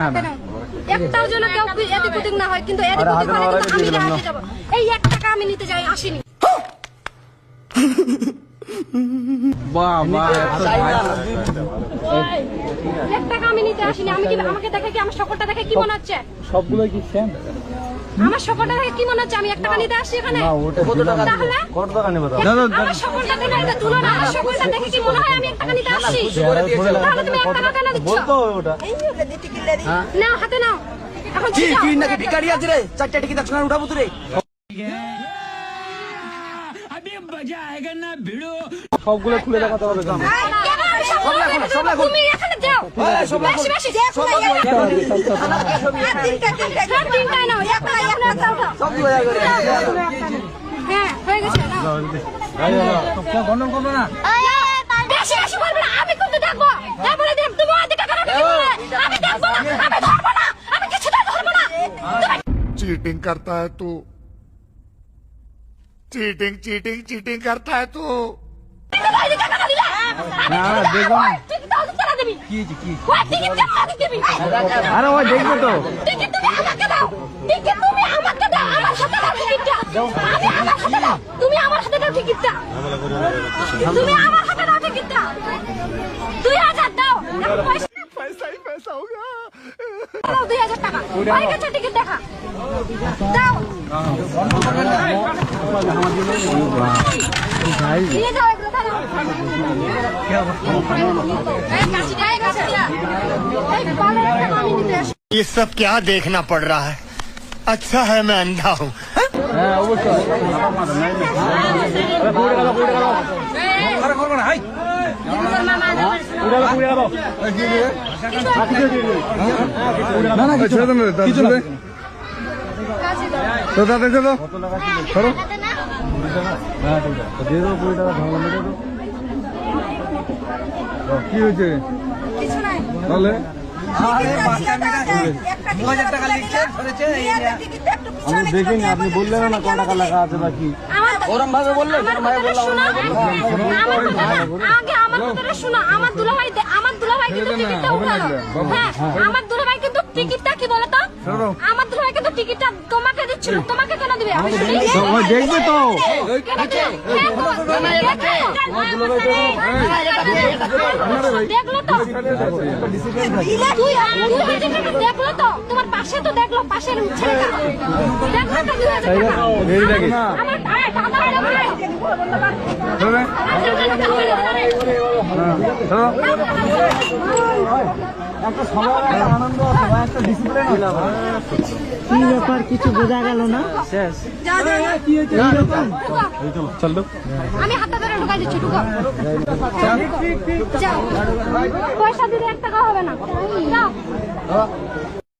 একটাও যেন কেউ এদিক ওদিক না হয়, কিন্তু এদিক ওদিক হলে কিন্তু আমি আসে যাব। এই 1 টাকা আমি নিতে যাই আসিনি। বাবা 1 টাকা আমি নিতে আসিনি। আমি কি আমাকে দেখে কি আমার সকলটা দেখে কি মনে হচ্ছে? সবগুলো কি সেম? আমার সকলটা দেখে কি মনে হচ্ছে আমি 1 টাকা নিতে আসছি এখানে? তাহলে কত টাকা নেবে? আমার সকলটা দেখে এটা তুলনা, আমার সকলটা দেখে কি মনে হয় আমি 1 টাকা নিতে আসছি? তাহলে তুমি 1 টাকা কেন দিচ্ছ? বলতো ওটা নাও হাতে নাও। এখন কি তুই নাকি ভিখারি আছে রে? 4টা টিকিট একসঙ্গে উঠাবো তুই রে। সবগুলো খুলে দেখাতে হবে কেন? তুমি এখানে যাও। বেশি বেশি তিনটায় নাও, একটা উঠাও। সব 2000 করে। হ্যাঁ হয়ে গেছে নাও। গন্ডন করবো না। বেশি বেশি বলবে না, আমি কিন্তু দেখবো। তারপরে দেখ তুমি ওই দিকে কেন দেখবে? আমি দেখবো না, আমি ধরবো না, আমি কিছুটা ধরবো না। चीटिंग करता है तू चीटिंग चीटिंग चीटिंग करता है तू তুমি ওই দিকে কেন দিলে? না দেখো না। টিকিট দাও তারা দিবি। কি কি? ওই টিকিট কেন দিবি? আরে ওই দেখবে তো। টিকিট তুমি আমাকে দাও। টিকিট তুমি আমাকে দাও। আমার হাতে দাও টিকিটটা। আমি আমার হাতে দাও। তুমি আমার হাতে দাও টিকিটটা। তুমি আমার হাতে দাও টিকিটটা। 2000 দাও। এখন পয়সা पैसा ही पैसा होगा দাও 2000 টাকা। হয়ে গেছে টিকিট দেখা। দাও। নিয়ে যাও এগুলো দাও। এই কাশি দেয় কাশি দিয়া। এই পালে একটা আমি নিতে আসি। ये सब क्या देखना पड़ रहा है अच्छा है मैं अंधा हूँ হ্যাঁ অবশ্যই। আরে পুরো গেল পুরো গেল। আরে করব না হাই। পুরো গেল পুরো গেল। কি দিয়ে? না না কিছু না কিছু না। কাশি দাও। তো দাদা চলো। করো। হ্যাঁ ঠিক আছে। দিয়ে দাও 20 টাকা ভাঙা মেরে দাও। কি হয়েছে? কিছু নাই। তাহলে আরে বাচ্চা মেয়েরা 2000 টাকা লিখছে ধরেছে এই আমি দেখিনি, আপনি বললেন না কত টাকা লেখা আছে বাকি। ওরম ভাবে বললে ওরম ভাবে বললাম আগে আমার কথাটা শোনো। আমার দুলাভাই কিন্তু টিকিটটা উঠালো। হ্যাঁ আমার দুলাভাই কিন্তু টিকিটটা কি বলো তো? আমার দুলাভাই কিন্তু টিকিটটা তোমাকে দিচ্ছিল। তোমাকে কেন দিবে? আমি শুনি। ওই দেখবে তো। দেখলো তো দেখলো তো তোমার পাশে তো দেখলো পাশের ছেলেটা দেখলো তো 2000 টাকা। এই দেখি। আমার টাকা চলে। একটা সবার আনন্দ আছে ভাই, একটা ডিসিপ্লিন আছে। কি ব্যাপার কিছু বোঝা গেল না। শেষ। চল তো। আমি হাতটা ধরে ঢুকাই দিচ্ছি। ঢুকো যাও। পয়সা দিলে 1 টাকা হবে না। যাও।